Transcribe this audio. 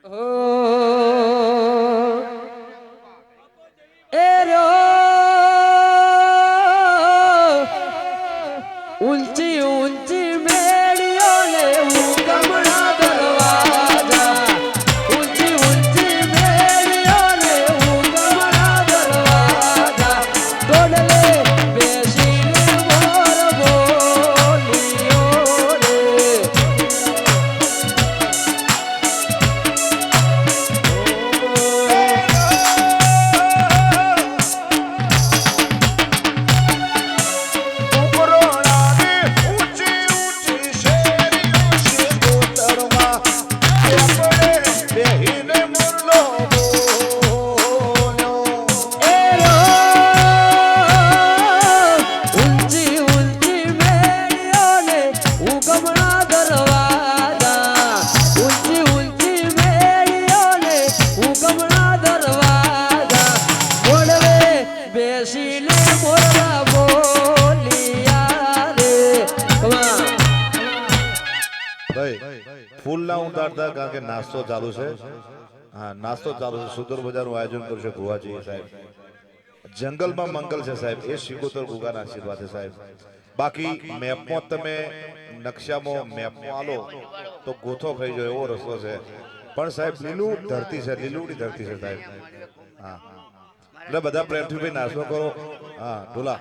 ઊંચી ઊંચી મેળીઓ ને ઉગમણા દરવાજા ઊંચી ઊંચી મેળીઓ ને ઉગમણા દરવાજા ડોડલે બેસીને મોર બોલીઓ રે ફૂલ ના ઉતારતા કારણ કે નાસ્તો ચાલુ છે. હા, નાસ્તો ચાલુ છે. સુદર બજારનું આયોજન કરશે ભુવાજી સાહેબ. જંગલમાં મંગલ છે સાહેબ, એ શિકોતર ગુગાના આશીર્વાદ છે સાહેબ. બાકી મેપમાં તમે નકશામાં મેપમાં આલો તો ગોથો ખાઈ જાય એવો રસ્તો છે. પણ સાહેબ લીલું ધરતી છે, લીલુંની ધરતી છે સાહેબ. હા, એટલે બધા પ્રેમથી ભાઈ નાસ્તો કરો. હા ઢોલા